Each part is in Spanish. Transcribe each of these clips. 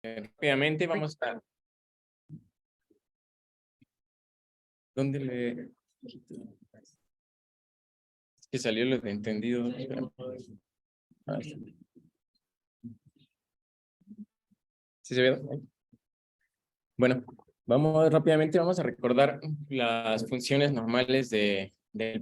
Rápidamente vamos a... ¿Dónde le...? Es que salió lo de entendido. Ah, ¿sí se ve? Bueno, vamos a recordar las funciones normales del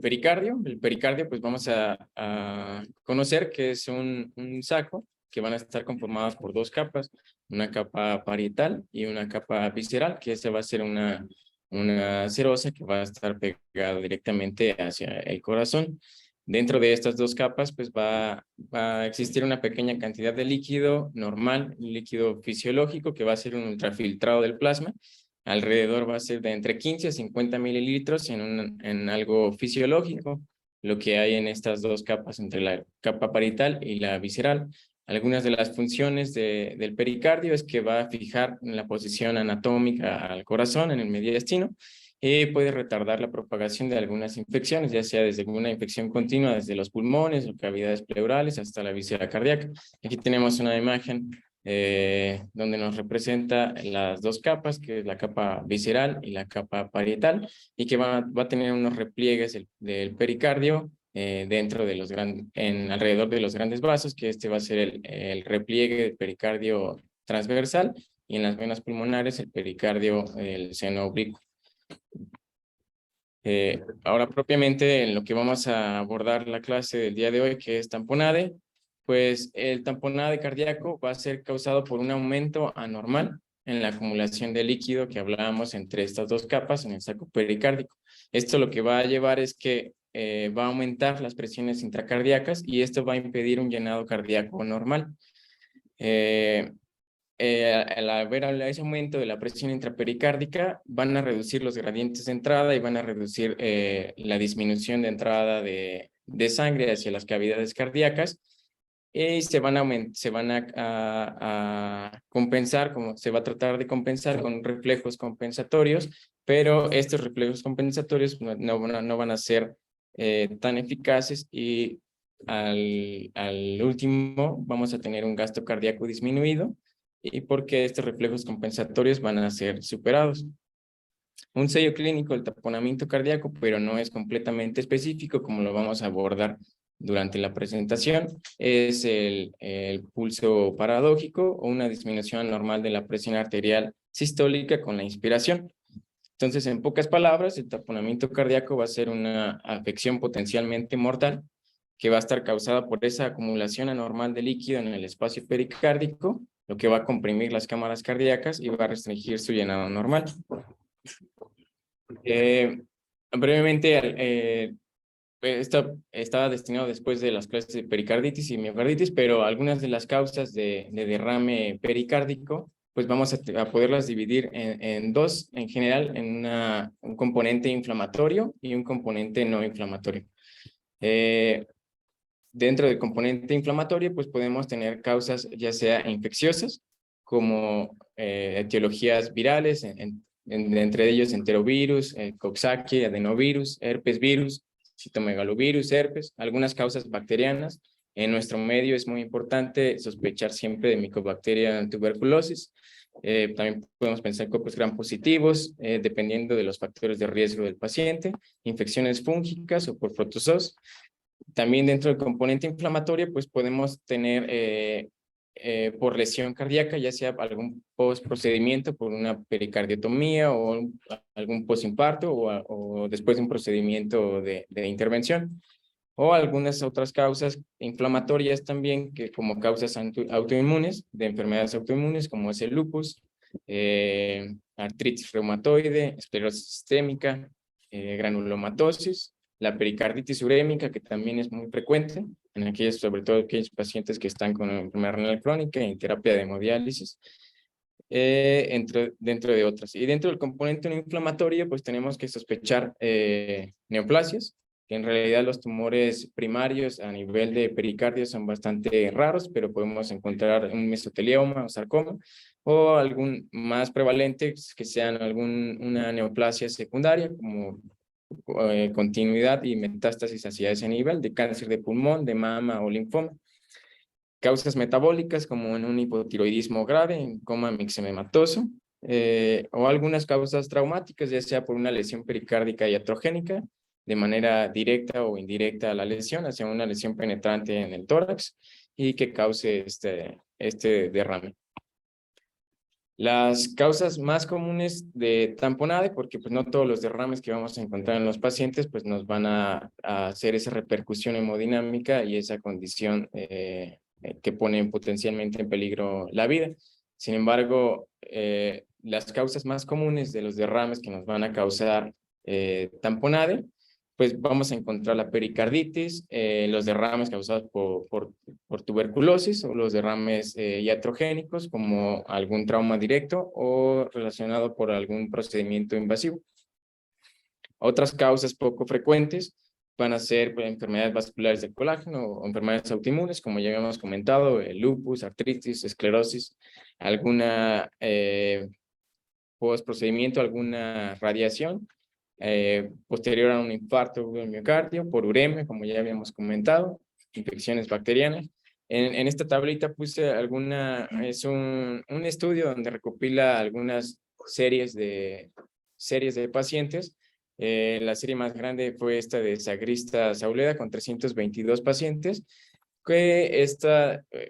pericardio. El pericardio, pues vamos a conocer que es un saco que van a estar conformados por dos capas, una capa parietal y una capa visceral, que esa va a ser una serosa que va a estar pegada directamente hacia el corazón. Dentro de estas dos capas, pues va a existir una pequeña cantidad de líquido normal, un líquido fisiológico que va a ser un ultrafiltrado del plasma. Alrededor va a ser de entre 15 a 50 mililitros en algo fisiológico, lo que hay en estas dos capas, entre la capa parietal y la visceral. Algunas de las funciones del pericardio es que va a fijar la posición anatómica al corazón en el mediastino y puede retardar la propagación de algunas infecciones, ya sea desde una infección continua desde los pulmones o cavidades pleurales hasta la víscera cardíaca. Aquí tenemos una imagen donde nos representa las dos capas, que es la capa visceral y la capa parietal, y que va a tener unos repliegues del pericardio dentro de alrededor de los grandes vasos, que este va a ser el repliegue del pericardio transversal, y en las venas pulmonares el pericardio del seno oblicuo. Ahora propiamente en lo que vamos a abordar la clase del día de hoy, que es tamponade, pues el tamponade cardíaco va a ser causado por un aumento anormal en la acumulación de líquido que hablábamos entre estas dos capas en el saco pericárdico. Esto lo que va a llevar es que va a aumentar las presiones intracardíacas y esto va a impedir un llenado cardíaco normal. Al haber ese aumento de la presión intrapericárdica, van a reducir los gradientes de entrada y van a reducir la disminución de entrada de sangre hacia las cavidades cardíacas y se van a compensar, como se va a tratar de compensar con reflejos compensatorios, pero estos reflejos compensatorios no van a ser tan eficaces y al último vamos a tener un gasto cardíaco disminuido y porque estos reflejos compensatorios van a ser superados. Un sello clínico del taponamiento cardíaco, pero no es completamente específico, como lo vamos a abordar durante la presentación, es el pulso paradójico o una disminución normal de la presión arterial sistólica con la inspiración. Entonces, en pocas palabras, el taponamiento cardíaco va a ser una afección potencialmente mortal que va a estar causada por esa acumulación anormal de líquido en el espacio pericárdico, lo que va a comprimir las cámaras cardíacas y va a restringir su llenado normal. Brevemente, estaba destinado después de las clases de pericarditis y miocarditis, pero algunas de las causas de derrame pericárdico, pues vamos a poderlas dividir en dos, en general, en un componente inflamatorio y un componente no inflamatorio. Dentro del componente inflamatorio, pues podemos tener causas ya sea infecciosas, como etiologías virales, entre ellos enterovirus, coxsackie, adenovirus, herpes virus, citomegalovirus, herpes, algunas causas bacterianas. En nuestro medio es muy importante sospechar siempre de Mycobacteria tuberculosis. También podemos pensar en cocos gram positivos, dependiendo de los factores de riesgo del paciente, infecciones fúngicas o por protozoos. También dentro del componente inflamatorio, pues podemos tener por lesión cardíaca, ya sea algún postprocedimiento por una pericardiotomía o algún postinfarto o después de un procedimiento de intervención. O algunas otras causas inflamatorias también, que como causas autoinmunes, de enfermedades autoinmunes, como es el lupus, artritis reumatoide, esclerosis sistémica, granulomatosis, la pericarditis urémica, que también es muy frecuente en aquellos, sobre todo aquellos pacientes que están con enfermedad renal crónica y en terapia de hemodiálisis, dentro de otras. Y dentro del componente no inflamatorio, pues tenemos que sospechar neoplasias, que en realidad los tumores primarios a nivel de pericardio son bastante raros, pero podemos encontrar un mesotelioma o sarcoma, o algún más prevalente, que sean una neoplasia secundaria, como continuidad y metástasis hacia ese nivel de cáncer de pulmón, de mama o linfoma. Causas metabólicas como en un hipotiroidismo grave, en coma mixematoso, o algunas causas traumáticas, ya sea por una lesión pericárdica iatrogénica, de manera directa o indirecta a la lesión, hacia una lesión penetrante en el tórax y que cause este derrame. Las causas más comunes de tamponade, porque pues no todos los derrames que vamos a encontrar en los pacientes pues nos van a hacer esa repercusión hemodinámica y esa condición que pone potencialmente en peligro la vida. Sin embargo, las causas más comunes de los derrames que nos van a causar tamponade, pues vamos a encontrar la pericarditis, los derrames causados por tuberculosis o los derrames iatrogénicos como algún trauma directo o relacionado por algún procedimiento invasivo. Otras causas poco frecuentes van a ser enfermedades vasculares del colágeno o enfermedades autoinmunes, como ya habíamos comentado, el lupus, artritis, esclerosis, alguna post-procedimiento, alguna radiación, posterior a un infarto del miocardio, por uremia, como ya habíamos comentado, infecciones bacterianas. En esta tablita puse es un estudio donde recopila algunas series de pacientes. La serie más grande fue esta de Sagrista Sauleda con 322 pacientes, que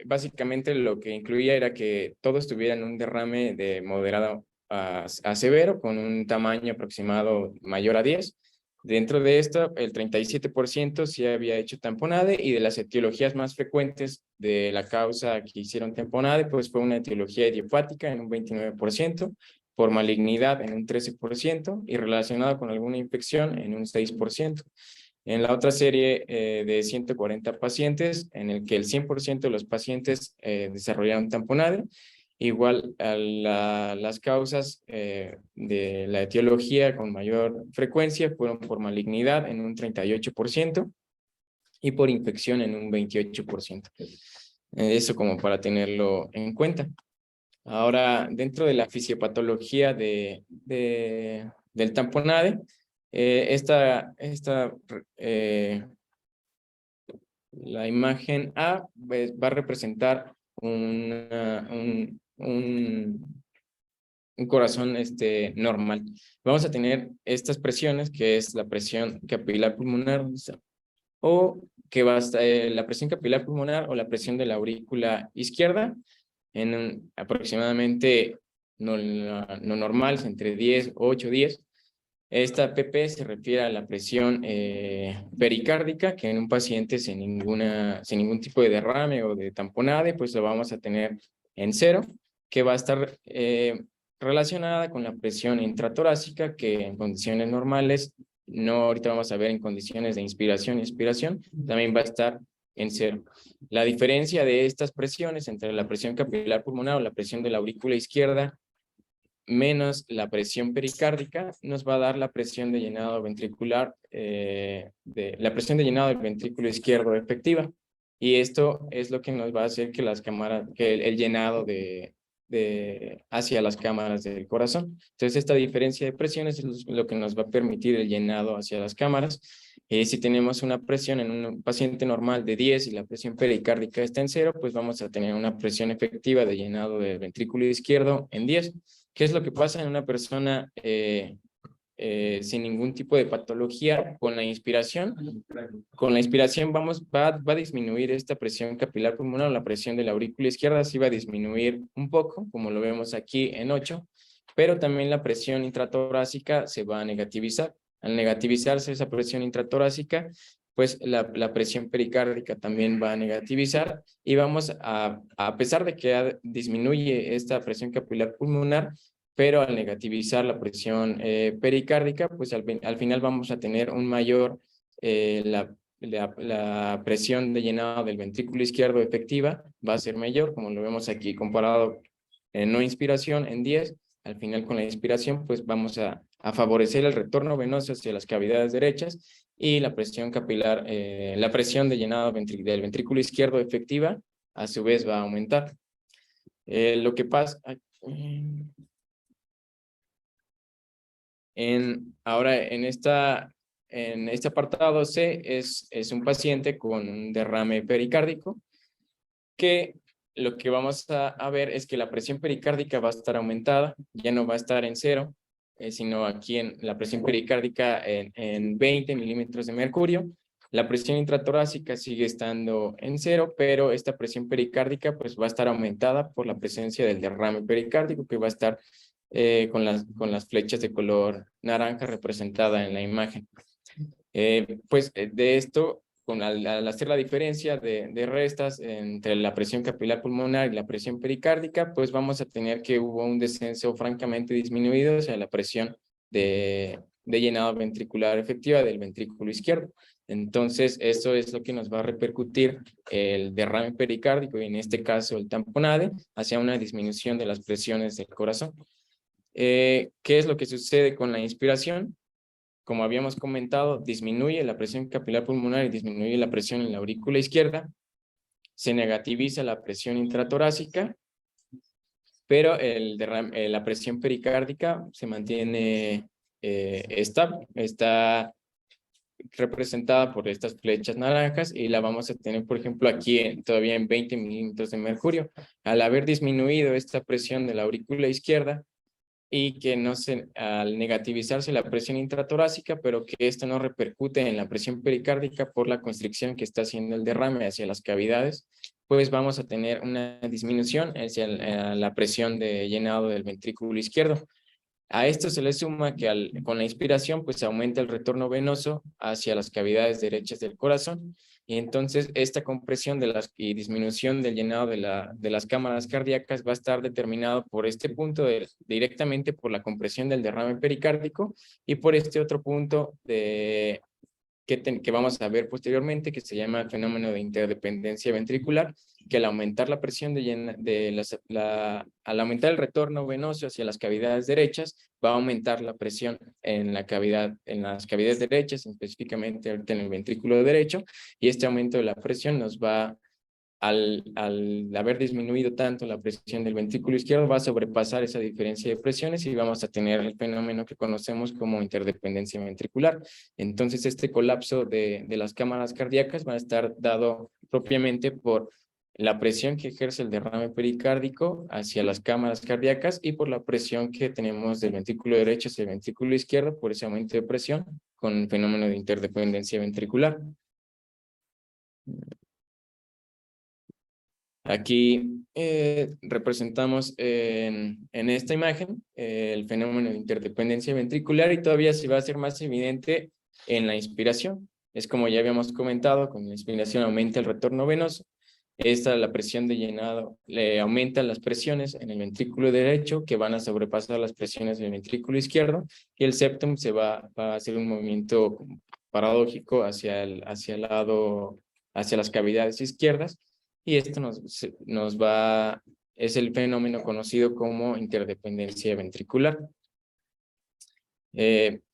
básicamente lo que incluía era que todos tuvieran un derrame de moderado a severo con un tamaño aproximado mayor a 10. Dentro de esto, el 37% sí había hecho tamponade y de las etiologías más frecuentes de la causa que hicieron tamponade, pues fue una etiología idiopática en un 29%, por malignidad en un 13% y relacionado con alguna infección en un 6%. En la otra serie de 140 pacientes, en el que el 100% de los pacientes desarrollaron tamponade, igual a las causas de la etiología con mayor frecuencia fueron por malignidad en un 38% y por infección en un 28%. Eso como para tenerlo en cuenta. Ahora, dentro de la fisiopatología del tamponade, la imagen A pues, va a representar un corazón normal. Vamos a tener estas presiones, que es la presión capilar pulmonar, o que va a estar la presión capilar pulmonar o la presión de la aurícula izquierda, en aproximadamente no normal, entre 10, 8, 10. Esta PP se refiere a la presión pericárdica, que en un paciente sin ningún tipo de derrame o de tamponade, pues lo vamos a tener en 0, que va a estar relacionada con la presión intratorácica, que en condiciones normales, no ahorita vamos a ver en condiciones de inspiración y expiración, también va a estar en 0. La diferencia de estas presiones entre la presión capilar pulmonar o la presión de la aurícula izquierda menos la presión pericárdica nos va a dar la presión de llenado ventricular, la presión de llenado del ventrículo izquierdo efectiva. Y esto es lo que nos va a hacer que el llenado hacia las cámaras del corazón. Entonces, esta diferencia de presiones es lo que nos va a permitir el llenado hacia las cámaras. Si tenemos una presión en un paciente normal de 10 y la presión pericárdica está en 0, pues vamos a tener una presión efectiva de llenado del ventrículo izquierdo en 10. ¿Qué es lo que pasa en una persona sin ningún tipo de patología con la inspiración? Con la inspiración va a disminuir esta presión capilar pulmonar, la presión de la aurícula izquierda sí va a disminuir un poco, como lo vemos aquí en 8, pero también la presión intratorácica se va a negativizar. Al negativizarse esa presión intratorácica, pues la presión pericárdica también va a negativizar y vamos a pesar de que disminuye esta presión capilar pulmonar, pero al negativizar la presión pericárdica, pues al final vamos a tener un mayor, la presión de llenado del ventrículo izquierdo efectiva va a ser mayor, como lo vemos aquí comparado en no inspiración en 10, al final con la inspiración pues vamos a favorecer el retorno venoso hacia las cavidades derechas y la presión capilar, la presión de llenado del ventrículo izquierdo efectiva a su vez va a aumentar. Lo que pasa... Ahora, en este apartado C es un paciente con un derrame pericárdico que lo que vamos a ver es que la presión pericárdica va a estar aumentada, ya no va a estar en 0, sino aquí en la presión pericárdica en 20 milímetros de mercurio. La presión intratorácica sigue estando en 0, pero esta presión pericárdica pues va a estar aumentada por la presencia del derrame pericárdico, que va a estar con las flechas de color naranja representada en la imagen. De esto, al hacer la diferencia de restas entre la presión capilar pulmonar y la presión pericárdica, pues vamos a tener que hubo un descenso francamente disminuido hacia la presión de llenado ventricular efectiva del ventrículo izquierdo. Entonces, eso es lo que nos va a repercutir el derrame pericárdico y en este caso el tamponade hacia una disminución de las presiones del corazón. ¿Qué es lo que sucede con la inspiración? Como habíamos comentado, disminuye la presión capilar pulmonar y disminuye la presión en la aurícula izquierda, se negativiza la presión intratorácica, pero la presión pericárdica se mantiene estable, está representada por estas flechas naranjas y la vamos a tener, por ejemplo, aquí todavía en 20 milímetros de mercurio. Al haber disminuido esta presión de la aurícula izquierda, y que al negativizarse la presión intratorácica, pero que esto no repercute en la presión pericárdica por la constricción que está haciendo el derrame hacia las cavidades, pues vamos a tener una disminución hacia la presión de llenado del ventrículo izquierdo. A esto se le suma que con la inspiración pues aumenta el retorno venoso hacia las cavidades derechas del corazón y entonces esta compresión y disminución del llenado de las cámaras cardíacas va a estar determinado por este punto directamente por la compresión del derrame pericárdico y por este otro punto que vamos a ver posteriormente, que se llama el fenómeno de interdependencia ventricular, que al aumentar la presión al aumentar el retorno venoso hacia las cavidades derechas, va a aumentar la presión en las cavidades derechas, específicamente ahorita en el ventrículo derecho, y este aumento de la presión nos va al haber disminuido tanto la presión del ventrículo izquierdo, va a sobrepasar esa diferencia de presiones y vamos a tener el fenómeno que conocemos como interdependencia ventricular. Entonces, este colapso de las cámaras cardíacas va a estar dado propiamente por la presión que ejerce el derrame pericárdico hacia las cámaras cardíacas y por la presión que tenemos del ventrículo derecho hacia el ventrículo izquierdo por ese aumento de presión con el fenómeno de interdependencia ventricular. Aquí representamos en esta imagen el fenómeno de interdependencia ventricular y todavía se va a hacer más evidente en la inspiración. Es como ya habíamos comentado, con la inspiración aumenta el retorno venoso. La presión de llenado le aumenta las presiones en el ventrículo derecho que van a sobrepasar las presiones del ventrículo izquierdo y el septum va a hacer un movimiento paradójico hacia las cavidades izquierdas. Y esto es el fenómeno conocido como interdependencia ventricular.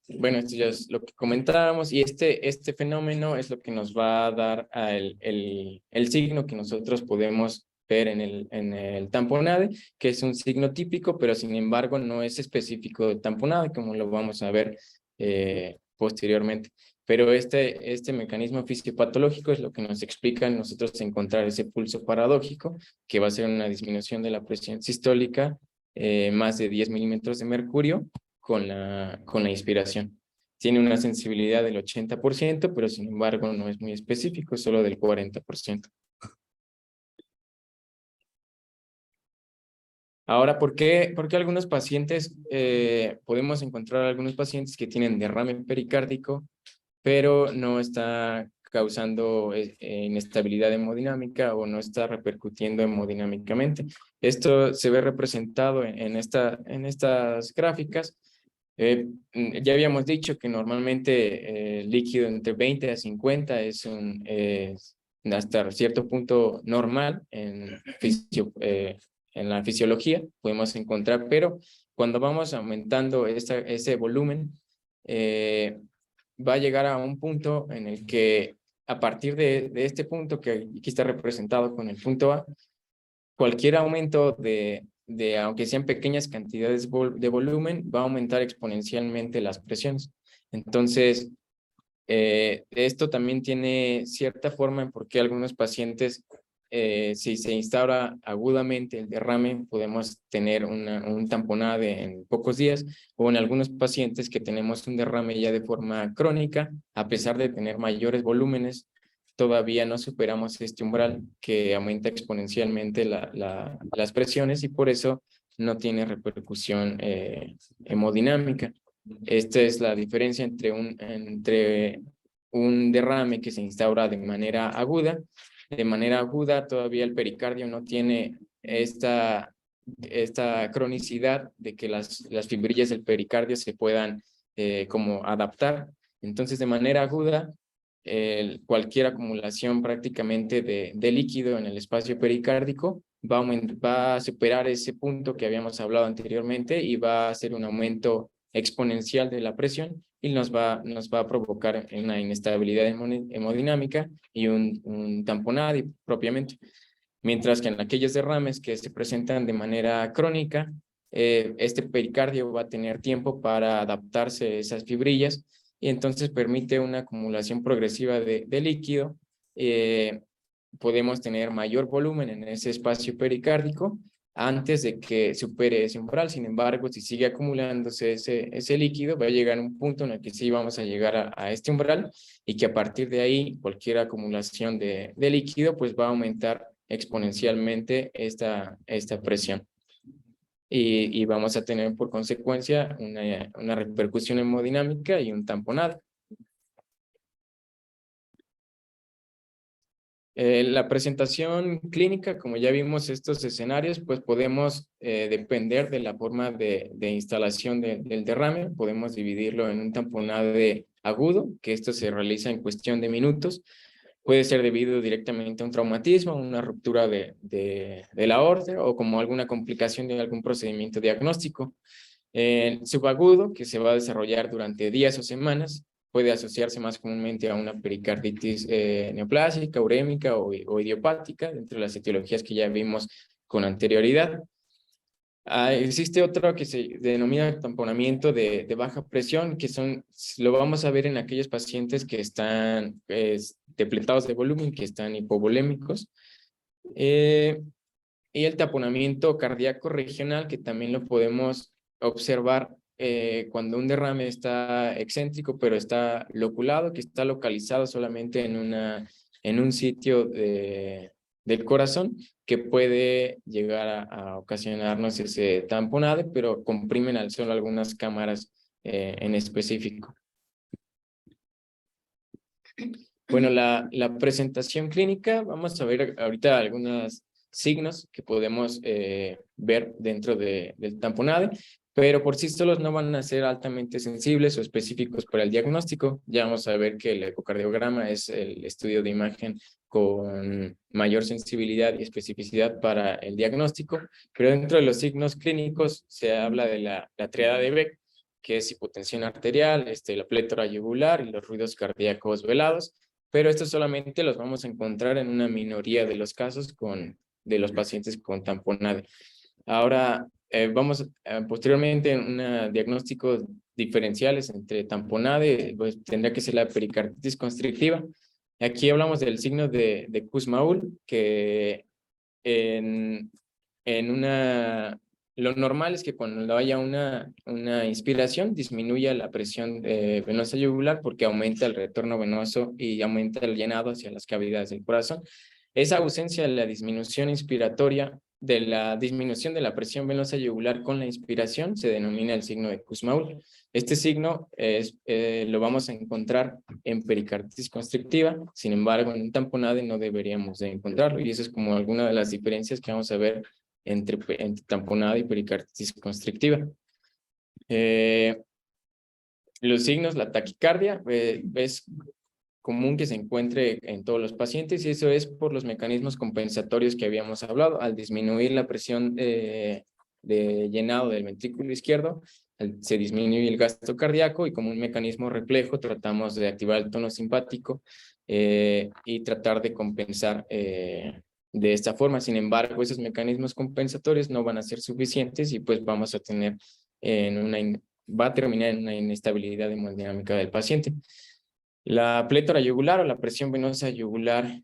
Bueno, esto ya es lo que comentábamos y este fenómeno es lo que nos va a dar el signo que nosotros podemos ver en el tamponade, que es un signo típico, pero sin embargo no es específico del tamponade, como lo vamos a ver posteriormente. Pero este mecanismo fisiopatológico es lo que nos explica nosotros encontrar ese pulso paradójico, que va a ser una disminución de la presión sistólica, más de 10 milímetros de mercurio con la inspiración. Tiene una sensibilidad del 80%, pero sin embargo no es muy específico, solo del 40%. Ahora, ¿por qué algunos pacientes, podemos encontrar algunos pacientes que tienen derrame pericárdico, pero no está causando inestabilidad hemodinámica o no está repercutiendo hemodinámicamente? Esto se ve representado en estas gráficas. Ya habíamos dicho que normalmente el líquido entre 20 a 50 es hasta cierto punto normal en la fisiología, podemos encontrar, pero cuando vamos aumentando ese volumen, va a llegar a un punto en el que a partir de este punto que aquí está representado con el punto A, cualquier aumento aunque sean pequeñas cantidades de volumen, va a aumentar exponencialmente las presiones. Entonces, esto también tiene cierta forma en por qué algunos pacientes si se instaura agudamente el derrame, podemos tener un tamponade en pocos días, o en algunos pacientes que tenemos un derrame ya de forma crónica, a pesar de tener mayores volúmenes, todavía no superamos este umbral que aumenta exponencialmente las presiones y por eso no tiene repercusión hemodinámica. Esta es la diferencia entre un derrame que se instaura de manera aguda. De manera aguda, todavía el pericardio no tiene esta cronicidad de que las fibrillas del pericardio se puedan como adaptar. Entonces, de manera aguda, cualquier acumulación prácticamente de líquido en el espacio pericárdico va a superar ese punto que habíamos hablado anteriormente y va a hacer un aumento exponencial de la presión y nos va a provocar una inestabilidad hemodinámica y un tamponade propiamente. Mientras que en aquellos derrames que se presentan de manera crónica, este pericardio va a tener tiempo para adaptarse a esas fibrillas y entonces permite una acumulación progresiva de líquido. Podemos tener mayor volumen en ese espacio pericárdico antes de que supere ese umbral. Sin embargo, si sigue acumulándose ese líquido, va a llegar a un punto en el que sí vamos a llegar a este umbral y que a partir de ahí cualquier acumulación de líquido pues va a aumentar exponencialmente esta presión. Y vamos a tener por consecuencia una repercusión hemodinámica y un tamponado. La presentación clínica, como ya vimos estos escenarios, pues podemos depender de la forma de instalación del derrame. Podemos dividirlo en un tamponade agudo, que esto se realiza en cuestión de minutos. Puede ser debido directamente a un traumatismo, una ruptura de la aorta o como alguna complicación de algún procedimiento diagnóstico. El subagudo, que se va a desarrollar durante días o semanas, puede asociarse más comúnmente a una pericarditis neoplásica, urémica o idiopática, entre las etiologías que ya vimos con anterioridad. Existe otro que se denomina tamponamiento de baja presión, que lo vamos a ver en aquellos pacientes que están depletados de volumen, que están hipovolémicos. Y el taponamiento cardíaco regional, que también lo podemos observar cuando un derrame está excéntrico, pero está loculado, que está localizado solamente en un sitio del corazón, que puede llegar a ocasionarnos ese tamponade, pero comprimen al solo algunas cámaras en específico. Bueno, la presentación clínica, vamos a ver ahorita algunos signos que podemos ver dentro del tamponade, pero por sí solos no van a ser altamente sensibles o específicos para el diagnóstico. Ya vamos a ver que el ecocardiograma es el estudio de imagen con mayor sensibilidad y especificidad para el diagnóstico, pero dentro de los signos clínicos se habla de la triada de Beck, que es hipotensión arterial, la plétora yugular y los ruidos cardíacos velados, pero estos solamente los vamos a encontrar en una minoría de los casos de los pacientes con tamponade. Ahora vamos posteriormente en un diagnóstico diferenciales entre tamponade, pues tendrá que ser la pericarditis constrictiva. Aquí hablamos del signo de Kussmaul, que lo normal es que cuando haya una inspiración disminuya la presión venosa yugular porque aumenta el retorno venoso y aumenta el llenado hacia las cavidades del corazón. Esa ausencia de la disminución inspiratoria, de la disminución de la presión venosa yugular con la inspiración, se denomina el signo de Kussmaul. Este signo lo vamos a encontrar en pericarditis constrictiva, sin embargo, en un tamponade no deberíamos de encontrarlo, y eso es como alguna de las diferencias que vamos a ver entre tamponade y pericarditis constrictiva. Los signos, la taquicardia, es común que se encuentre en todos los pacientes y eso es por los mecanismos compensatorios que habíamos hablado. Al disminuir la presión de llenado del ventrículo izquierdo, se disminuye el gasto cardíaco y como un mecanismo reflejo tratamos de activar el tono simpático y tratar de compensar de esta forma. Sin embargo, esos mecanismos compensatorios no van a ser suficientes y pues vamos a tener va a terminar en una inestabilidad hemodinámica del paciente. La plétora yugular o la presión venosa yugular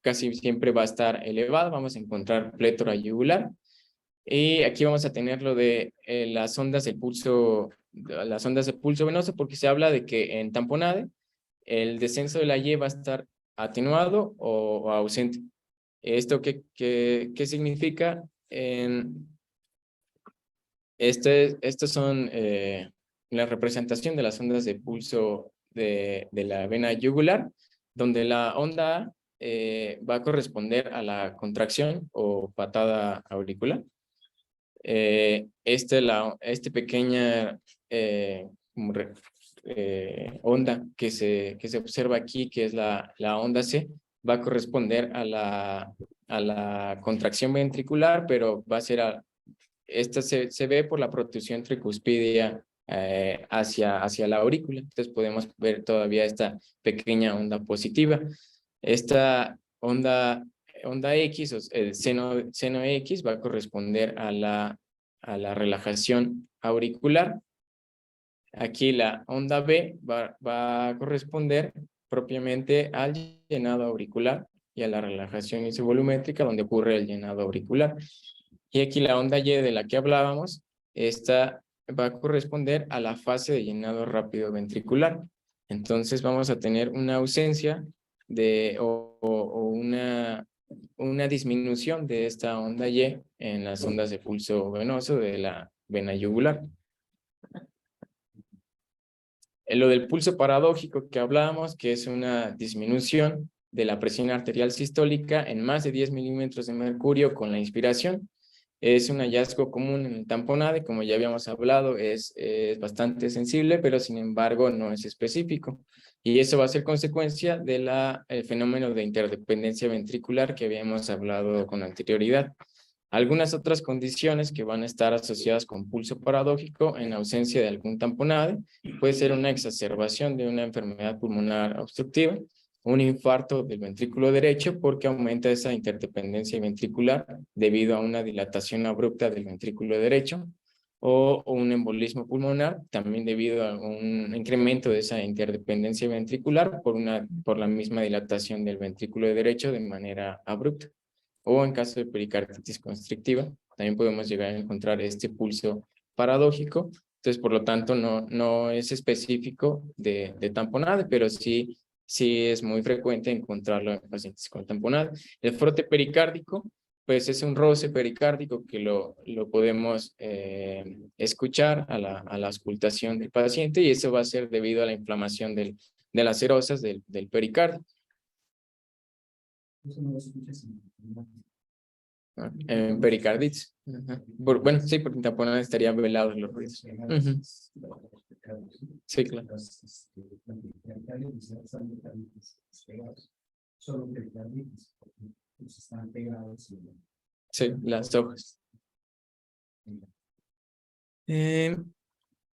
casi siempre va a estar elevada, vamos a encontrar plétora yugular. Y aquí vamos a tener lo de las ondas de pulso venoso, porque se habla de que en tamponade el descenso de la Y va a estar atenuado o ausente. ¿Esto qué significa? Estas son la representación de las ondas de pulso de la vena yugular, donde la onda va a corresponder a la contracción o patada auricular. Este pequeña onda que se observa aquí, que es la onda C, va a corresponder a la contracción ventricular, pero va a ser esta se ve por la protrusión tricuspidia hacia la aurícula. Entonces podemos ver todavía esta pequeña onda positiva. Esta onda X, o el seno X, va a corresponder a la relajación auricular. Aquí la onda B va a corresponder propiamente al llenado auricular y a la relajación isovolumétrica, donde ocurre el llenado auricular. Y aquí la onda Y de la que hablábamos, esta va a corresponder a la fase de llenado rápido ventricular. Entonces vamos a tener una ausencia o una disminución de esta onda Y en las ondas de pulso venoso de la vena yugular. Lo del pulso paradójico que hablábamos, que es una disminución de la presión arterial sistólica en más de 10 milímetros de mercurio con la inspiración. Es un hallazgo común en el tamponade, como ya habíamos hablado, es bastante sensible, pero sin embargo no es específico. Y eso va a ser consecuencia del fenómeno de interdependencia ventricular que habíamos hablado con anterioridad. Algunas otras condiciones que van a estar asociadas con pulso paradójico en ausencia de algún tamponade puede ser una exacerbación de una enfermedad pulmonar obstructiva, un infarto del ventrículo derecho porque aumenta esa interdependencia ventricular debido a una dilatación abrupta del ventrículo derecho, o un embolismo pulmonar también debido a un incremento de esa interdependencia ventricular por la misma dilatación del ventrículo derecho de manera abrupta. O en caso de pericarditis constrictiva, también podemos llegar a encontrar este pulso paradójico. Entonces, por lo tanto, no es específico de tamponade, pero sí es muy frecuente encontrarlo en pacientes con tamponade. El frote pericárdico, pues es un roce pericárdico que lo podemos escuchar a la auscultación del paciente, y eso va a ser debido a la inflamación de las serosas del pericardio. En pericarditis. Bueno, sí, porque en tamponade estarían velados los ruidos. Sí, claro. Sí, las hojas.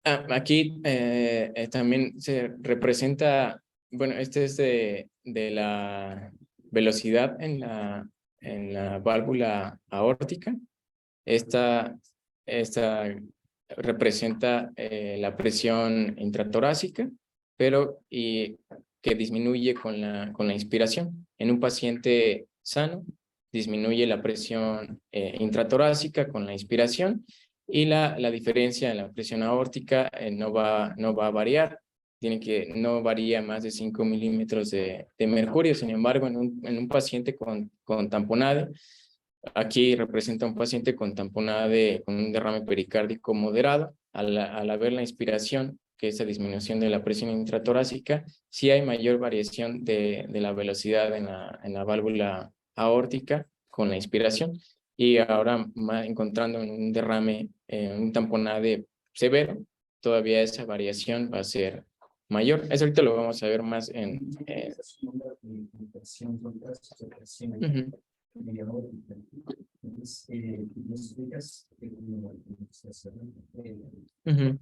Aquí también se representa, bueno, este es de la velocidad en la válvula aórtica. Esta representa la presión intratorácica, pero que disminuye con la inspiración. En un paciente sano, disminuye la presión intratorácica con la inspiración, y la diferencia en la presión aórtica no va a variar. No varía más de 5 milímetros de mercurio. Sin embargo, en un paciente con tamponade, aquí representa un paciente con tamponade con un derrame pericárdico moderado. Al haber la inspiración, que es la disminución de la presión intratorácica, sí hay mayor variación de la velocidad en la válvula aórtica con la inspiración. Y ahora, encontrando en un derrame, un tamponade severo, todavía esa variación va a ser mayor. Eso ahorita lo vamos a ver más en...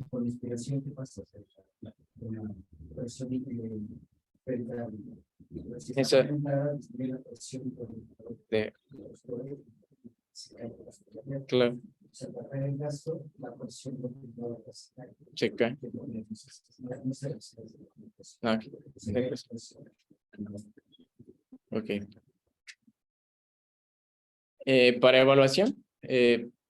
Por inspiración, ¿qué pasa? Eso claro. Checa. Ok. Para evaluación,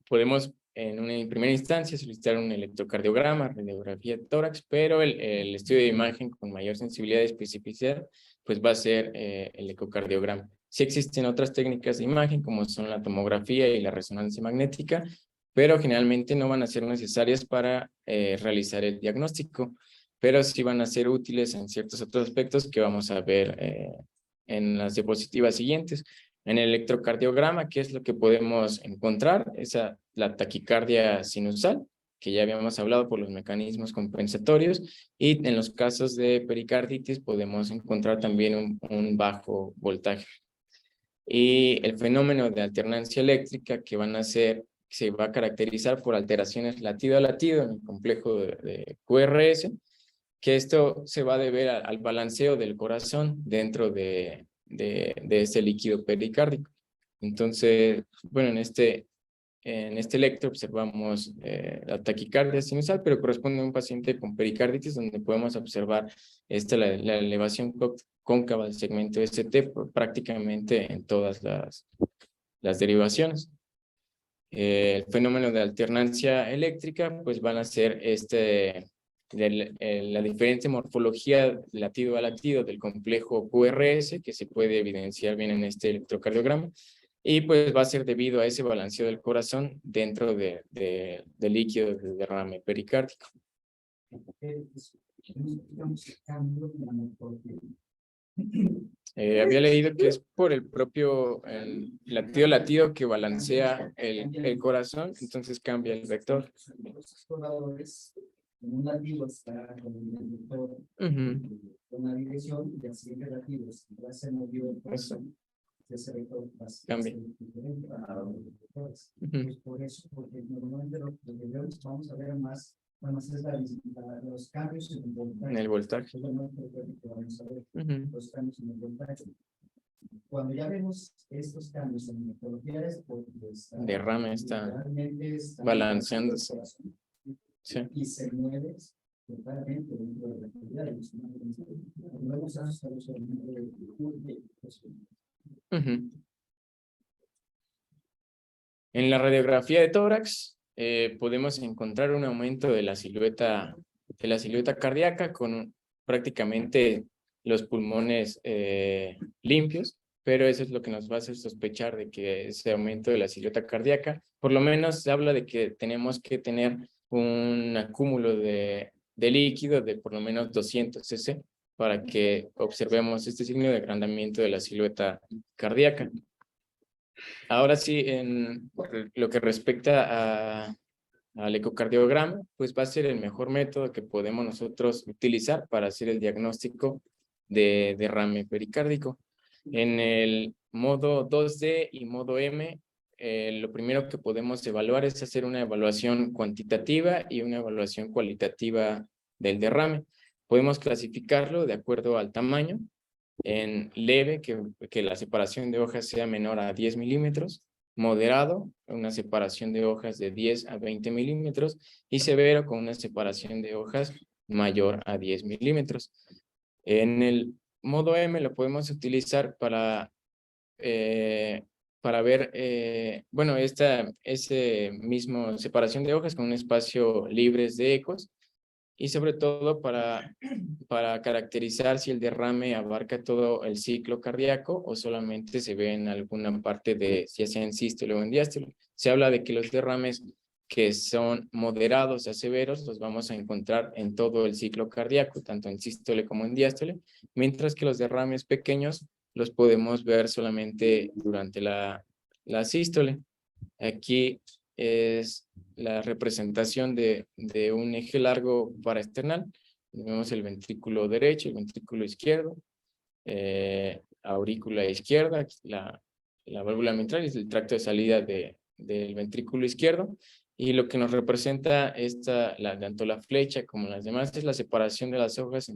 podemos en primera instancia solicitar un electrocardiograma, radiografía de tórax, pero el estudio de imagen con mayor sensibilidad y especificidad, pues va a ser el ecocardiograma. Sí existen otras técnicas de imagen, como son la tomografía y la resonancia magnética, pero generalmente no van a ser necesarias para realizar el diagnóstico, pero sí van a ser útiles en ciertos otros aspectos que vamos a ver en las diapositivas siguientes. En el electrocardiograma, ¿qué es lo que podemos encontrar? La taquicardia sinusal, que ya habíamos hablado por los mecanismos compensatorios, y en los casos de pericarditis podemos encontrar también un bajo voltaje. Y el fenómeno de alternancia eléctrica se va a caracterizar por alteraciones latido a latido en el complejo de QRS, que esto se va a deber al balanceo del corazón dentro de ese líquido pericárdico. Entonces, bueno, en este electro observamos la taquicardia sinusal, pero corresponde a un paciente con pericarditis, donde podemos observar la elevación cóncava del segmento ST prácticamente en todas las derivaciones. El fenómeno de alternancia eléctrica, pues van a ser la diferente morfología latido a latido del complejo QRS, que se puede evidenciar bien en este electrocardiograma, y pues va a ser debido a ese balanceo del corazón dentro del líquido de derrame pericárdico. Había leído que es por el propio latido que balancea el corazón, entonces cambia el vector. Un latido está con la dirección y el siguiente latido se movió el corazón. Ese vector cambia. Por eso, porque normalmente lo que vamos a ver más, bueno, es los cambios en el voltaje. En el voltaje. Vamos a ver los cambios en el voltaje. Cuando ya vemos estos cambios en la metodología es porque derrame está balanceándose. Sí. Y se mueve totalmente dentro de la actividad. Vamos a hacer En la radiografía de tórax podemos encontrar un aumento de la silueta cardíaca con prácticamente los pulmones limpios, pero eso es lo que nos va a hacer sospechar de que ese aumento de la silueta cardíaca, por lo menos se habla de que tenemos que tener un acúmulo de líquido de por lo menos 200 cc para que observemos este signo de agrandamiento de la silueta cardíaca. Ahora sí, en lo que respecta al ecocardiograma, pues va a ser el mejor método que podemos nosotros utilizar para hacer el diagnóstico de derrame pericárdico. En el modo 2D y modo M, lo primero que podemos evaluar es hacer una evaluación cuantitativa y una evaluación cualitativa del derrame. Podemos clasificarlo de acuerdo al tamaño. En leve, que la separación de hojas sea menor a 10 milímetros, moderado, una separación de hojas de 10 a 20 milímetros, y severo, con una separación de hojas mayor a 10 milímetros. En el modo M lo podemos utilizar para ver, bueno, ese mismo separación de hojas con un espacio libres de ecos, y sobre todo para caracterizar si el derrame abarca todo el ciclo cardíaco o solamente se ve en alguna parte ya sea en sístole o en diástole. Se habla de que los derrames que son moderados a severos los vamos a encontrar en todo el ciclo cardíaco, tanto en sístole como en diástole, mientras que los derrames pequeños los podemos ver solamente durante la sístole. Aquí es la representación de un eje largo paraesternal. Tenemos el ventrículo derecho, el ventrículo izquierdo, aurícula izquierda, la válvula mitral es el tracto de salida del ventrículo izquierdo, y lo que nos representa tanto la flecha como las demás es la separación de las hojas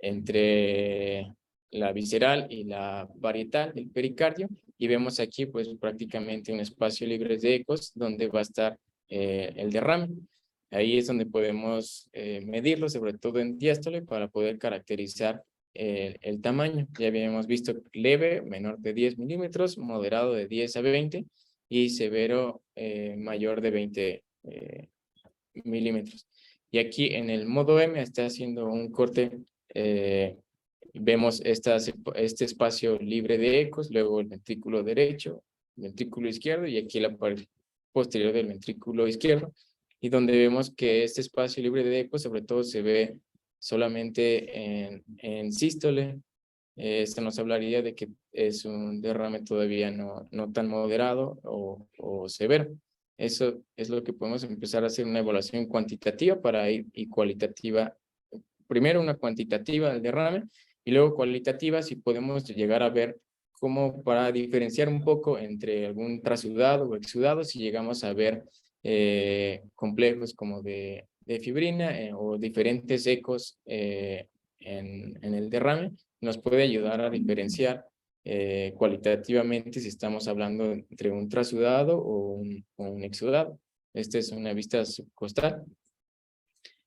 entre la visceral y la parietal del pericardio, y vemos aquí pues prácticamente un espacio libre de ecos donde va a estar el derrame. Ahí es donde podemos medirlo, sobre todo en diástole, para poder caracterizar el tamaño. Ya habíamos visto leve, menor de 10 milímetros, moderado de 10 a 20 y severo mayor de 20 milímetros. Y aquí en el modo M está haciendo un corte. Vemos este espacio libre de ecos, luego el ventrículo derecho, el ventrículo izquierdo y aquí la parte posterior del ventrículo izquierdo. Y donde vemos que este espacio libre de ecos sobre todo se ve solamente en sístole. Esto nos hablaría de que es un derrame todavía no tan moderado o severo. Eso es lo que podemos empezar a hacer una evaluación cuantitativa para ir y cualitativa. Primero una cuantitativa del derrame y luego cualitativa si podemos llegar a ver cómo para diferenciar un poco entre algún trasudado o exudado, si llegamos a ver complejos como de fibrina o diferentes ecos en el derrame, nos puede ayudar a diferenciar cualitativamente si estamos hablando entre un trasudado o un exudado. Esta es una vista subcostal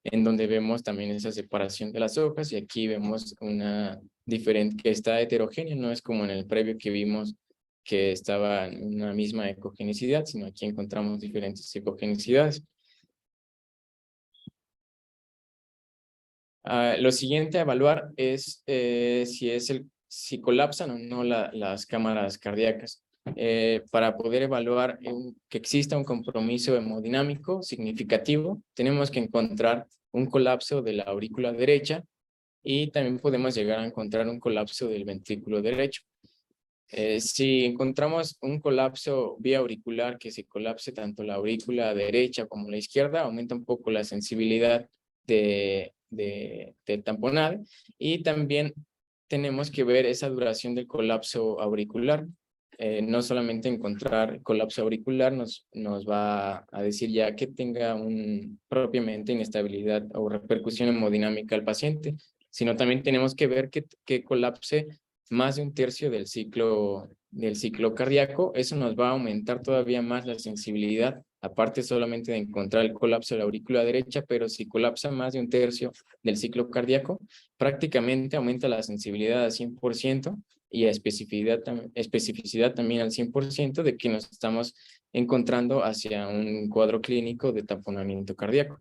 en donde vemos también esa separación de las hojas y aquí vemos una diferente que está heterogénea, no es como en el previo que vimos que estaba en una misma ecogenicidad, sino aquí encontramos diferentes ecogenicidades. Lo siguiente a evaluar es si colapsan o no las cámaras cardíacas. Para poder evaluar que exista un compromiso hemodinámico significativo, tenemos que encontrar un colapso de la aurícula derecha y también podemos llegar a encontrar un colapso del ventrículo derecho. Si encontramos un colapso vía auricular que se colapse tanto la aurícula derecha como la izquierda, aumenta un poco la sensibilidad del tamponado y también tenemos que ver esa duración del colapso auricular. No solamente encontrar colapso auricular nos va a decir ya que tenga propiamente inestabilidad o repercusión hemodinámica al paciente, sino también tenemos que ver que colapse más de un tercio del ciclo cardíaco. Eso nos va a aumentar todavía más la sensibilidad, aparte solamente de encontrar el colapso de la aurícula derecha, pero si colapsa más de un tercio del ciclo cardíaco, prácticamente aumenta la sensibilidad al 100% y a especificidad también al 100% de que nos estamos encontrando hacia un cuadro clínico de taponamiento cardíaco.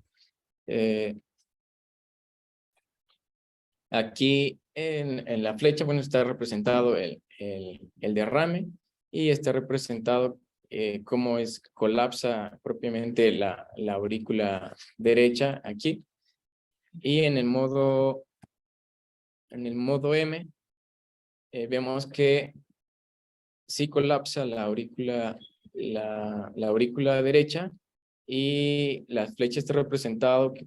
Aquí en la flecha, bueno, está representado el derrame y está representado cómo colapsa propiamente la aurícula derecha aquí. Y en el modo M, vemos que sí colapsa la aurícula derecha y la flecha está representado que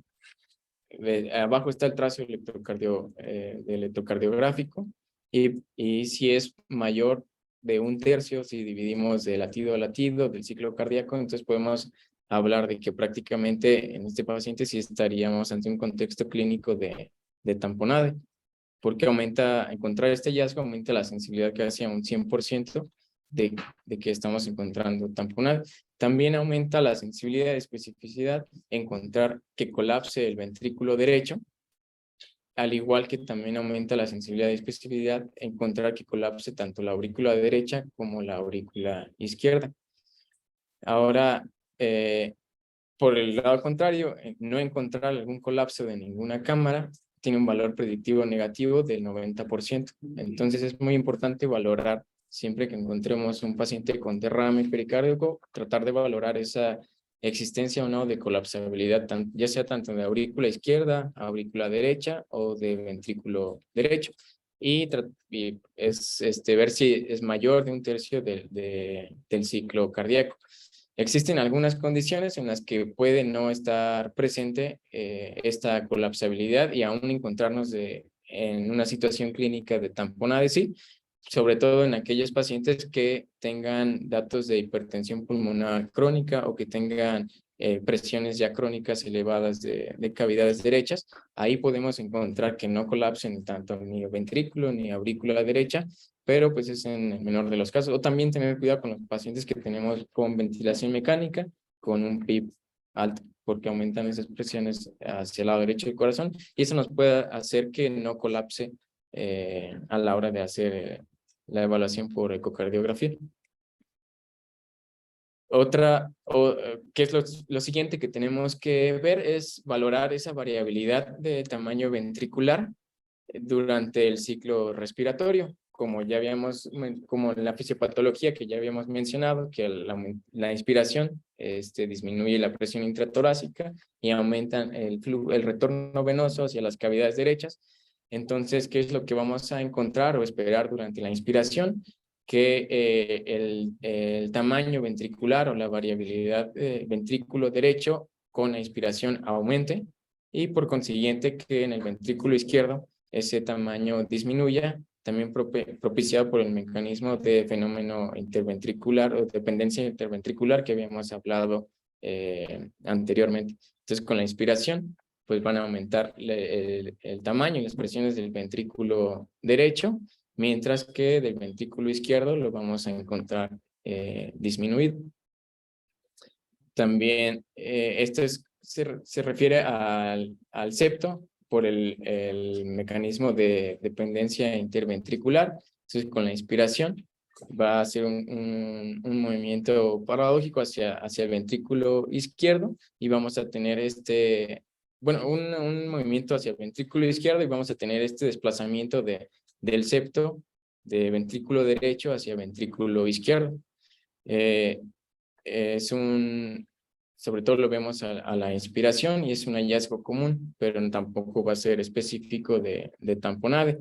abajo está el trazo electrocardiográfico y si es mayor de un tercio, si dividimos de latido a latido del ciclo cardíaco, entonces podemos hablar de que prácticamente en este paciente sí estaríamos ante un contexto clínico de tamponade, porque encontrar este hallazgo aumenta la sensibilidad casi a un 100% de que estamos encontrando tamponade. También aumenta la sensibilidad y especificidad encontrar que colapse el ventrículo derecho, al igual que también aumenta la sensibilidad y especificidad encontrar que colapse tanto la aurícula derecha como la aurícula izquierda. Ahora, por el lado contrario, no encontrar algún colapso de ninguna cámara tiene un valor predictivo negativo del 90%. Entonces es muy importante valorar siempre que encontremos un paciente con derrame pericárdico, tratar de valorar esa existencia o no de colapsabilidad, ya sea tanto de aurícula izquierda, aurícula derecha o de ventrículo derecho. Y ver si es mayor de un tercio del ciclo cardíaco. Existen algunas condiciones en las que puede no estar presente esta colapsabilidad y aún encontrarnos en una situación clínica de tamponade, sí, sobre todo en aquellos pacientes que tengan datos de hipertensión pulmonar crónica o que tengan presiones ya crónicas elevadas de cavidades derechas. Ahí podemos encontrar que no colapsen tanto ni ventrículo ni aurícula derecha, pero pues es en el menor de los casos. O también tener cuidado con los pacientes que tenemos con ventilación mecánica, con un PIB alto, porque aumentan esas presiones hacia el lado derecho del corazón y eso nos puede hacer que no colapse a la hora de hacer la evaluación por ecocardiografía. ¿Qué es lo siguiente que tenemos que ver? Es valorar esa variabilidad de tamaño ventricular durante el ciclo respiratorio, como ya habíamos, como la fisiopatología que ya habíamos mencionado, que la inspiración disminuye la presión intratorácica y aumenta el retorno venoso hacia las cavidades derechas. Entonces, ¿qué es lo que vamos a encontrar o esperar durante la inspiración? Que el tamaño ventricular o la variabilidad ventrículo derecho con la inspiración aumente y por consiguiente que en el ventrículo izquierdo ese tamaño disminuya, también propiciado por el mecanismo de fenómeno interventricular o dependencia interventricular que habíamos hablado anteriormente. Entonces, con la inspiración, pues van a aumentar el tamaño y las presiones del ventrículo derecho, mientras que del ventrículo izquierdo lo vamos a encontrar disminuido. También esto se refiere al septo por el mecanismo de dependencia interventricular. Entonces, con la inspiración va a ser un movimiento paradójico hacia el ventrículo izquierdo y vamos a tener un movimiento hacia el ventrículo izquierdo y vamos a tener este desplazamiento del septo de ventrículo derecho hacia ventrículo izquierdo. Sobre todo lo vemos a la inspiración y es un hallazgo común, pero tampoco va a ser específico de tamponade.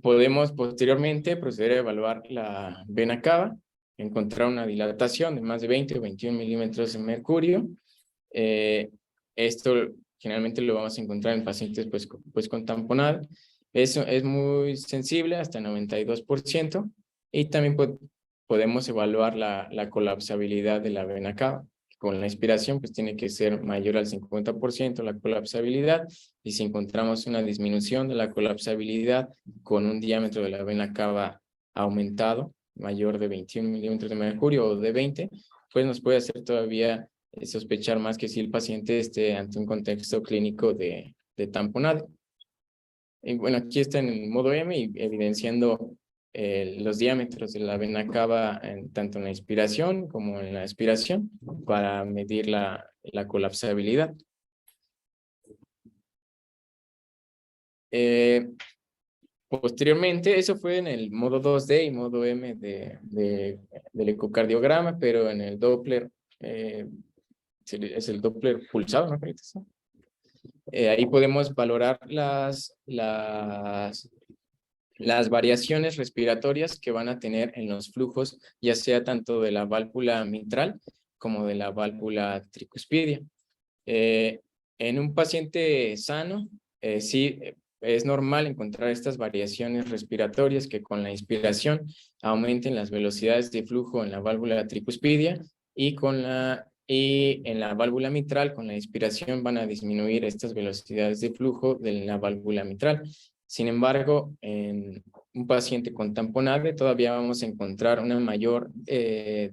Podemos posteriormente proceder a evaluar la vena cava, encontrar una dilatación de más de 20 o 21 milímetros de mercurio. Esto generalmente lo vamos a encontrar en pacientes pues con tamponade. Eso es muy sensible, hasta 92%, y también podemos evaluar la colapsabilidad de la vena cava. Con la inspiración, pues tiene que ser mayor al 50% la colapsabilidad, y si encontramos una disminución de la colapsabilidad con un diámetro de la vena cava aumentado, mayor de 21 milímetros de mercurio o de 20, pues nos puede hacer todavía sospechar más que si el paciente esté ante un contexto clínico de tamponade. Y bueno, aquí está en el modo M y evidenciando los diámetros de la vena cava tanto en la inspiración como en la expiración para medir la colapsabilidad. Posteriormente, eso fue en el modo 2D y modo M del ecocardiograma, pero en el Doppler, es el Doppler pulsado, ¿no? Ahí podemos valorar las variaciones respiratorias que van a tener en los flujos, ya sea tanto de la válvula mitral como de la válvula tricuspidia. En un paciente sano, sí es normal encontrar estas variaciones respiratorias que con la inspiración aumenten las velocidades de flujo en la válvula tricuspidia y en la válvula mitral con la inspiración van a disminuir estas velocidades de flujo de la válvula mitral. Sin embargo, en un paciente con tamponade todavía vamos a encontrar una mayor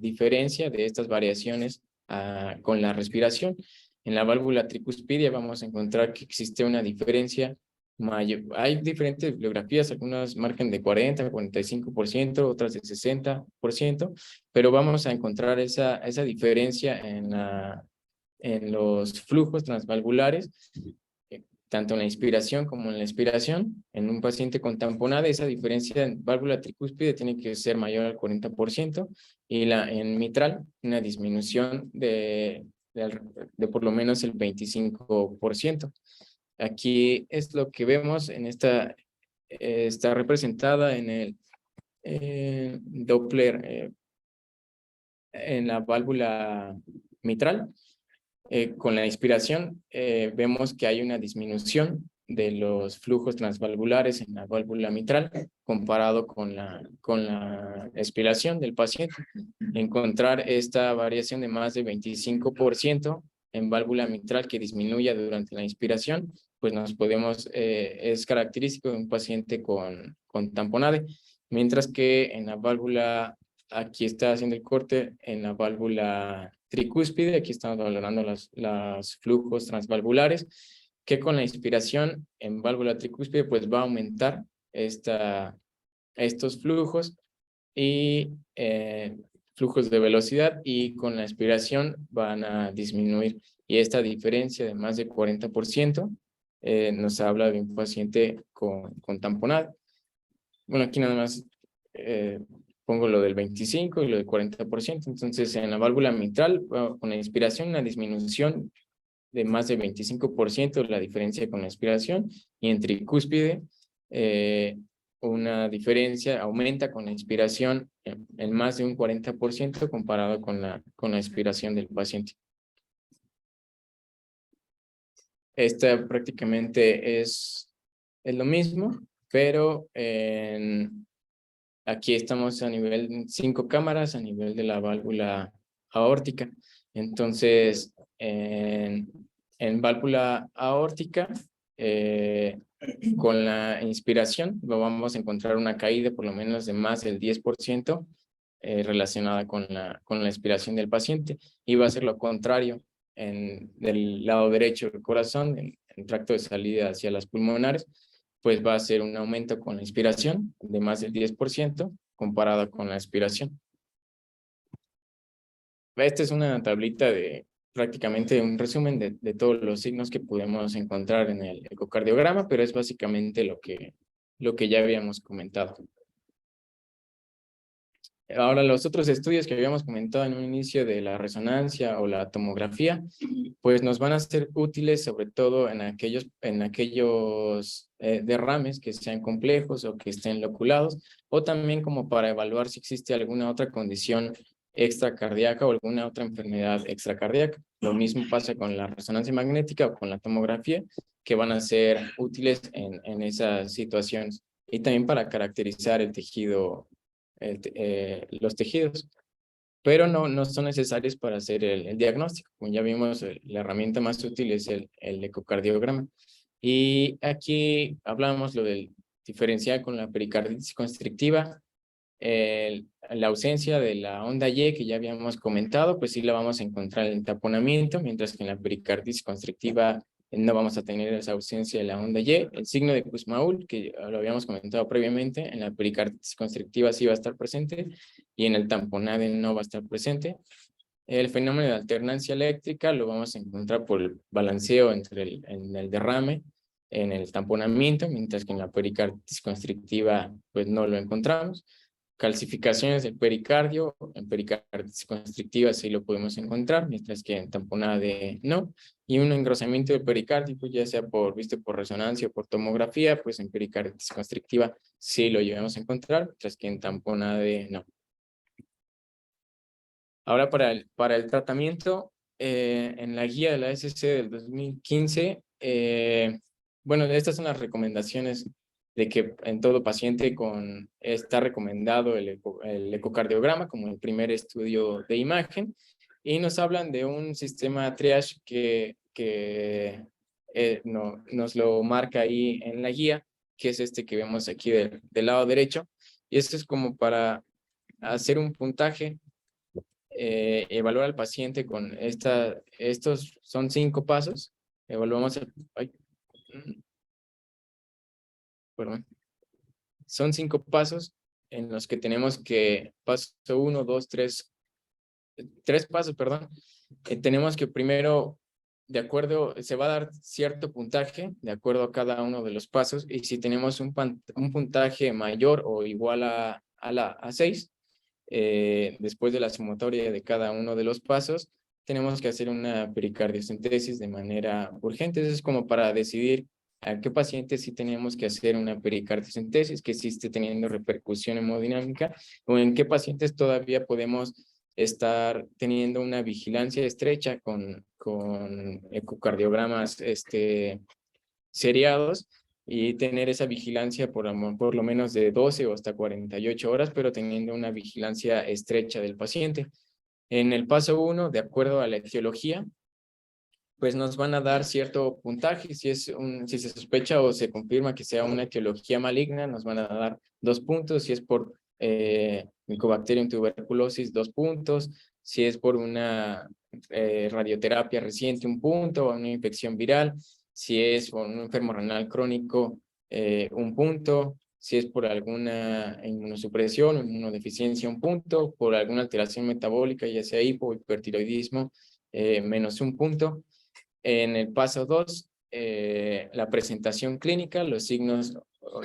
diferencia de estas variaciones con la respiración. En la válvula tricuspidia vamos a encontrar que existe una diferencia mayor. Hay diferentes bibliografías, algunas marcan de 40, 45%, otras de 60%, pero vamos a encontrar esa diferencia en los flujos transvalvulares, tanto en la inspiración como en la expiración. En un paciente con tamponade, esa diferencia en válvula tricúspide tiene que ser mayor al 40%, y en mitral, una disminución de por lo menos el 25%. Aquí es lo que vemos en está representada en el Doppler en la válvula mitral. Con la inspiración vemos que hay una disminución de los flujos transvalvulares en la válvula mitral comparado con la expiración del paciente. Encontrar esta variación de más de 25% en válvula mitral que disminuya durante la inspiración, pues es característico de un paciente con tamponade, mientras que en la válvula, aquí está haciendo el corte, en la válvula tricúspide, aquí estamos valorando los flujos transvalvulares, que con la inspiración en válvula tricúspide pues va a aumentar estos flujos y flujos de velocidad, y con la expiración van a disminuir. Y esta diferencia de más de 40% nos habla de un paciente con tamponado. Bueno, aquí nada más pongo lo del 25 y lo del 40%. Entonces, en la válvula mitral, con la inspiración, una disminución de más de 25% la diferencia con la inspiración, y en tricúspide, una diferencia aumenta con la inspiración en más de un 40% comparado con la inspiración del paciente. Esta prácticamente es lo mismo, pero aquí estamos a nivel de 5 cámaras, a nivel de la válvula aórtica. Entonces, en válvula aórtica, con la inspiración, vamos a encontrar una caída por lo menos de más del 10% relacionada con la inspiración del paciente, y va a ser lo contrario del lado derecho del corazón, en el tracto de salida hacia las pulmonares, pues va a ser un aumento con la inspiración de más del 10% comparado con la expiración. Esta es una tablita de prácticamente un resumen de todos los signos que podemos encontrar en el ecocardiograma, pero es básicamente lo que ya habíamos comentado. Ahora, los otros estudios que habíamos comentado en un inicio de la resonancia o la tomografía, pues nos van a ser útiles sobre todo en aquellos derrames que sean complejos o que estén loculados, o también como para evaluar si existe alguna otra condición extracardíaca o alguna otra enfermedad extracardíaca. Lo mismo pasa con la resonancia magnética o con la tomografía, que van a ser útiles en esas situaciones, y también para caracterizar el tejido, los tejidos, pero no son necesarios para hacer el diagnóstico. Como ya vimos, la herramienta más útil es el ecocardiograma. Y aquí hablamos lo del diferencial con la pericarditis constrictiva, la ausencia de la onda Y que ya habíamos comentado, pues sí la vamos a encontrar en el taponamiento, mientras que en la pericarditis constrictiva no vamos a tener esa ausencia de la onda Y. El signo de Kussmaul, que lo habíamos comentado previamente, en la pericarditis constrictiva sí va a estar presente, y en el tamponade no va a estar presente. El fenómeno de alternancia eléctrica lo vamos a encontrar por el balanceo en el derrame, en el tamponamiento, mientras que en la pericarditis constrictiva pues no lo encontramos. Calcificaciones del pericardio, en pericarditis constrictiva sí lo podemos encontrar, mientras que en tamponade no. Y un engrosamiento del pericardio, pues ya sea visto por resonancia o por tomografía, pues en pericarditis constrictiva sí lo llegamos a encontrar, mientras que en tamponade no. Ahora para el tratamiento, en la guía de la SC del 2015, bueno, estas son las recomendaciones de que en todo paciente está recomendado el ecocardiograma como el primer estudio de imagen, y nos hablan de un sistema triage que nos lo marca ahí en la guía, que es este que vemos aquí del lado derecho, y esto es como para hacer un puntaje, evaluar al paciente con estos son 5 pasos. Evaluamos perdón. Son 5 pasos en los que tenemos que, paso 1, 2, 3 pasos, perdón. Tenemos que primero, se va a dar cierto puntaje de acuerdo a cada uno de los pasos, y si tenemos un puntaje mayor o igual a 6, después de la sumatoria de cada uno de los pasos, tenemos que hacer una pericardiocentesis de manera urgente. Eso es como para decidir a qué paciente sí tenemos que hacer una pericardiocentesis, que sí esté teniendo repercusión hemodinámica, o en qué pacientes todavía podemos estar teniendo una vigilancia estrecha con ecocardiogramas seriados, y tener esa vigilancia por lo menos de 12 o hasta 48 horas, pero teniendo una vigilancia estrecha del paciente. En el paso 1, de acuerdo a la etiología, pues nos van a dar cierto puntaje. Si se sospecha o se confirma que sea una etiología maligna, nos van a dar 2 puntos. Si es por Mycobacterium tuberculosis, 2 puntos. Si es por una radioterapia reciente, 1 punto, o una infección viral. Si es por un enfermo renal crónico, 1 punto. Si es por alguna inmunosupresión o inmunodeficiencia, 1 punto. Por alguna alteración metabólica, ya sea hipo o hipertiroidismo, -1 punto. En el paso 2, la presentación clínica, los signos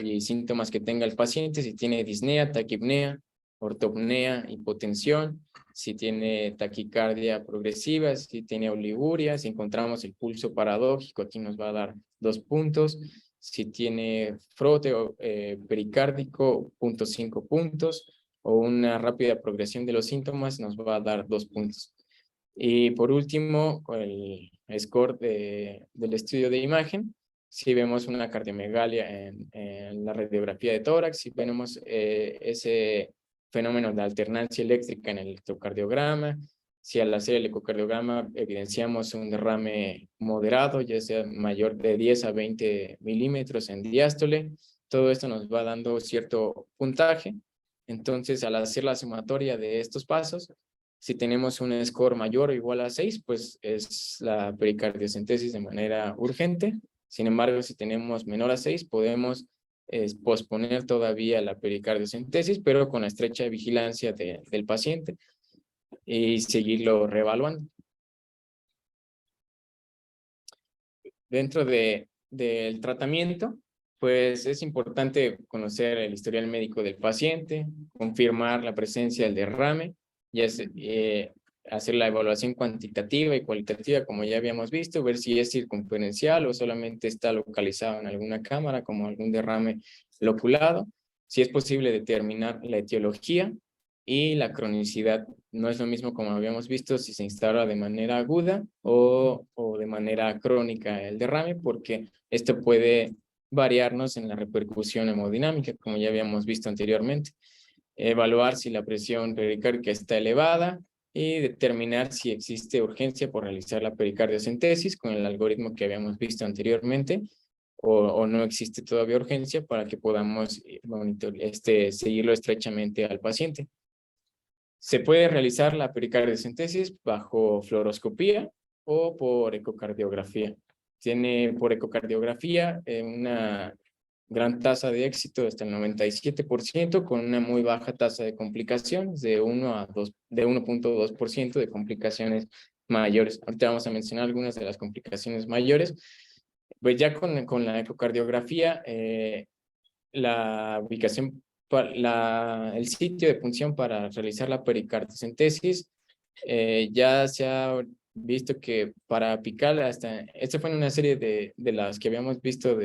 y síntomas que tenga el paciente, si tiene disnea, taquipnea, ortopnea, hipotensión, si tiene taquicardia progresiva, si tiene oliguria, si encontramos el pulso paradójico, aquí nos va a dar 2 puntos. Si tiene frote pericárdico, 0.5 puntos, o una rápida progresión de los síntomas, nos va a dar 2 puntos. Y por último, con el score del estudio de imagen, si vemos una cardiomegalia en la radiografía de tórax, si vemos ese fenómeno de alternancia eléctrica en el electrocardiograma, si al hacer el ecocardiograma evidenciamos un derrame moderado, ya sea mayor de 10 a 20 milímetros en diástole, todo esto nos va dando cierto puntaje. Entonces, al hacer la sumatoria de estos pasos, si tenemos un score mayor o igual a 6, pues es la pericardiocentesis de manera urgente. Sin embargo, si tenemos menor a 6, podemos posponer todavía la pericardiocentesis, pero con la estrecha vigilancia del paciente y seguirlo reevaluando. Dentro del tratamiento, pues es importante conocer el historial médico del paciente, confirmar la presencia del derrame, ya hacer la evaluación cuantitativa y cualitativa, como ya habíamos visto, ver si es circunferencial o solamente está localizado en alguna cámara, como algún derrame loculado. Si es posible determinar la etiología y la cronicidad. No es lo mismo, como habíamos visto, si se instaura de manera aguda o de manera crónica el derrame, porque esto puede variarnos en la repercusión hemodinámica, como ya habíamos visto anteriormente. Evaluar si la presión pericárdica está elevada y determinar si existe urgencia por realizar la pericardiocentesis con el algoritmo que habíamos visto anteriormente, o no existe todavía urgencia para que podamos seguirlo estrechamente al paciente. Se puede realizar la pericardiocentesis bajo fluoroscopía o por ecocardiografía. Tiene por ecocardiografía una gran tasa de éxito hasta el 97%, con una muy baja tasa de complicaciones de 1.2% de complicaciones mayores. Ahorita vamos a mencionar algunas de las complicaciones mayores. Pues ya con la ecocardiografía, la ubicación, el sitio de punción para realizar la pericardiocentesis, ya se ha visto que para apical, esta fue en una serie de las que habíamos visto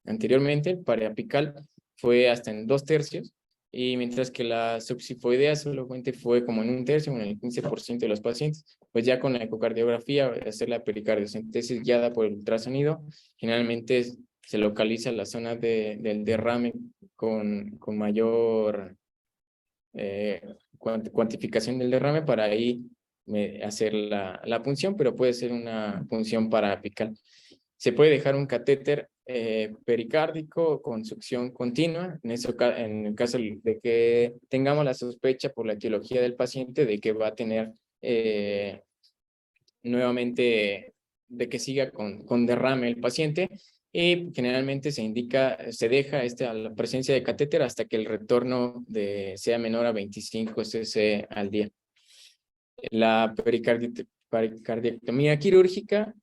anteriormente, para apical fue hasta en 2/3, y mientras que la subsifoidea solamente fue como en 1/3, en el 15% de los pacientes. Pues ya con la ecocardiografía, hacer la pericardiocentesis guiada por el ultrasonido, generalmente se localiza la zona del derrame con mayor cuantificación del derrame para ahí hacer la punción, pero puede ser una punción parapical. Se puede dejar un catéter pericárdico con succión continua, en el caso de que tengamos la sospecha por la etiología del paciente de que va a tener nuevamente, de que siga con derrame el paciente, y generalmente se deja la presencia de catéter hasta que el retorno sea menor a 25 cc al día. La pericardiectomía quirúrgica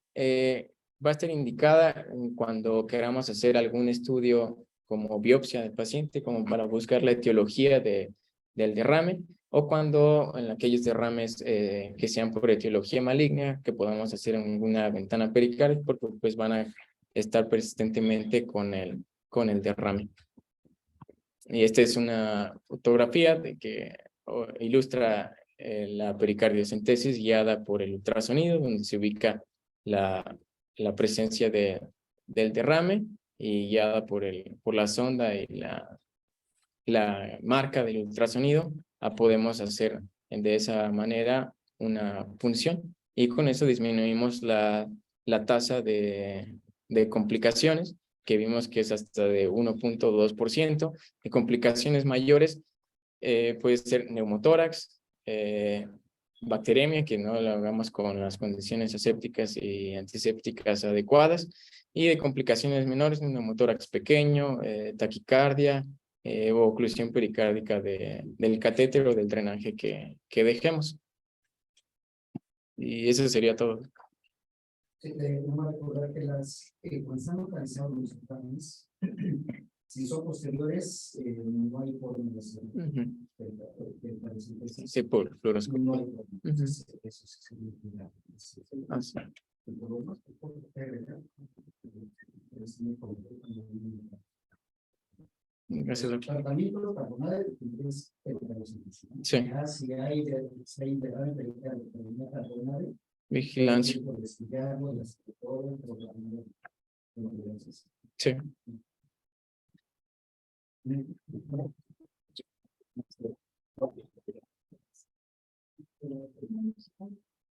va a estar indicada cuando queramos hacer algún estudio como biopsia del paciente, como para buscar la etiología del derrame, o cuando en aquellos derrames que sean por etiología maligna, que podamos hacer en una ventana pericárdica, porque pues van a estar persistentemente con el derrame. Y esta es una fotografía que ilustra la pericardiocentesis guiada por el ultrasonido, donde se ubica la presencia del derrame, y guiada por la sonda y la marca del ultrasonido, podemos hacer de esa manera una punción, y con eso disminuimos la tasa de complicaciones, que vimos que es hasta de 1.2%. De complicaciones mayores puede ser neumotórax, bacteremia, que no lo hagamos con las condiciones asépticas y antisépticas adecuadas, y de complicaciones menores, un neumotórax pequeño, taquicardia, o oclusión pericárdica del catéter o del drenaje que dejemos. Y eso sería todo. No me recordar que cuando están localizados los exámenes, si son posteriores, no hay forma de hacer. Sí, por fluoroscopia. No hay forma. Eso sería. Ah, sí. Gracias, El doctor. tratamiento carbonado es Sí. si hay intervalo carbonado, Vigilancia. Sí.